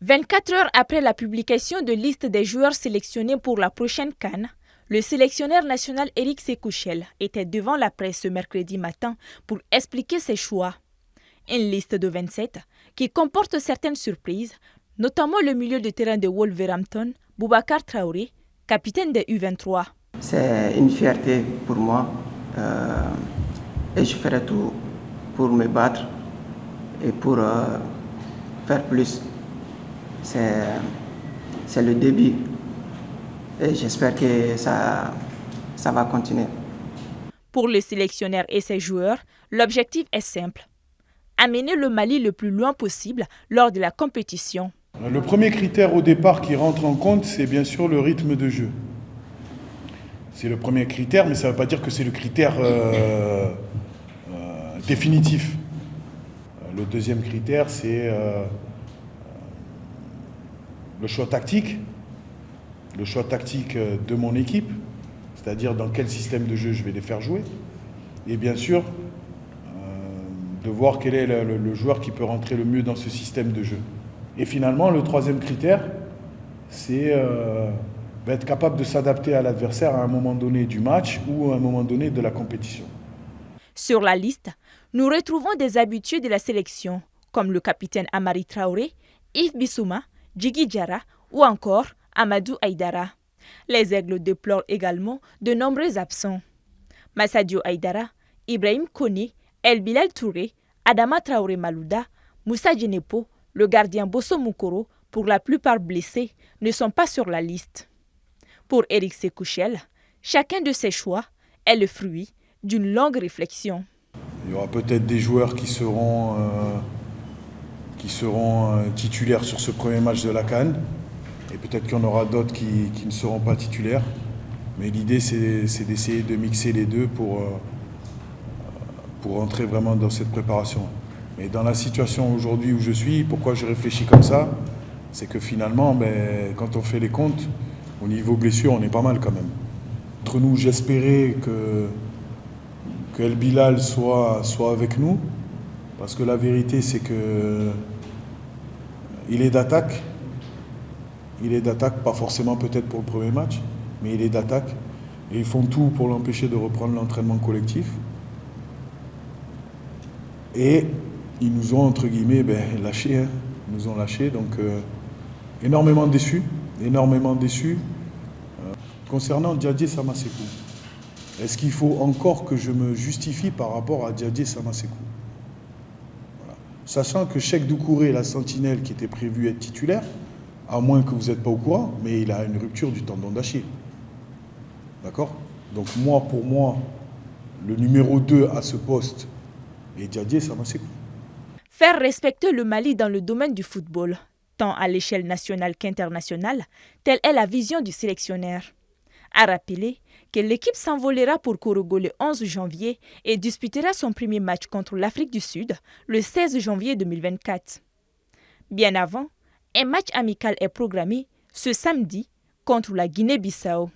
24 heures après la publication de liste des joueurs sélectionnés pour la prochaine CAN, le sélectionneur national Éric Sékou-Chel était devant la presse ce mercredi matin pour expliquer ses choix. Une liste de 27 qui comporte certaines surprises, notamment le milieu de terrain de Wolverhampton, Boubacar Traoré, capitaine des U23. C'est une fierté pour moi et je ferai tout pour me battre et pour faire plus. C'est le début et j'espère que ça va continuer. Pour le sélectionneur et ses joueurs, l'objectif est simple. Amener le Mali le plus loin possible lors de la compétition. Le premier critère au départ qui rentre en compte, c'est bien sûr le rythme de jeu. C'est le premier critère, mais ça ne veut pas dire que c'est le critère définitif. Le deuxième critère, c'est le choix tactique de mon équipe, c'est-à-dire dans quel système de jeu je vais les faire jouer. Et bien sûr, de voir quel est le joueur qui peut rentrer le mieux dans ce système de jeu. Et finalement, le troisième critère, c'est être capable de s'adapter à l'adversaire à un moment donné du match ou à un moment donné de la compétition. Sur la liste, nous retrouvons des habitués de la sélection, comme le capitaine Amari Traoré, Yves Bissouma, Djigui Diarra ou encore Amadou Aïdara. Les Aigles déplorent également de nombreux absents. Massadio Aïdara, Ibrahim Koné, El Bilal Touré, Adama Traoré Malouda, Moussa Djenepo, le gardien Bosso Moukoro, pour la plupart blessés, ne sont pas sur la liste. Pour Éric Sékou-Chel, chacun de ces choix est le fruit d'une longue réflexion. Il y aura peut-être des joueurs qui seront titulaires sur ce premier match de la CAN, et peut-être qu'il y en aura d'autres qui ne seront pas titulaires. Mais l'idée, c'est d'essayer de mixer les deux pour entrer vraiment dans cette préparation. Mais dans la situation aujourd'hui où je suis, pourquoi je réfléchis comme ça, c'est que finalement, quand on fait les comptes, au niveau blessure, on est pas mal quand même. Entre nous, j'espérais que El Bilal soit avec nous, parce que la vérité, c'est que il est d'attaque. Il est d'attaque, pas forcément peut-être pour le premier match, mais il est d'attaque. Et ils font tout pour l'empêcher de reprendre l'entraînement collectif. Et ils nous ont, entre guillemets, lâchés. Hein. Ils nous ont lâchés, donc énormément déçus. Concernant Diadje Samasekou, est-ce qu'il faut encore que je me justifie par rapport à Diadje Samasekou? Voilà. Sachant que Cheikh Doucouré, la sentinelle qui était prévue être titulaire, à moins que vous n'êtes pas au courant, mais il a une rupture du tendon d'Achille. D'accord? Donc pour moi, le numéro 2 à ce poste est Diadje Samasekou. Faire respecter le Mali dans le domaine du football, tant à l'échelle nationale qu'internationale, telle est la vision du sélectionneur. A rappelé que l'équipe s'envolera pour Korogo le 11 janvier et disputera son premier match contre l'Afrique du Sud le 16 janvier 2024. Bien avant, un match amical est programmé ce samedi contre la Guinée-Bissau.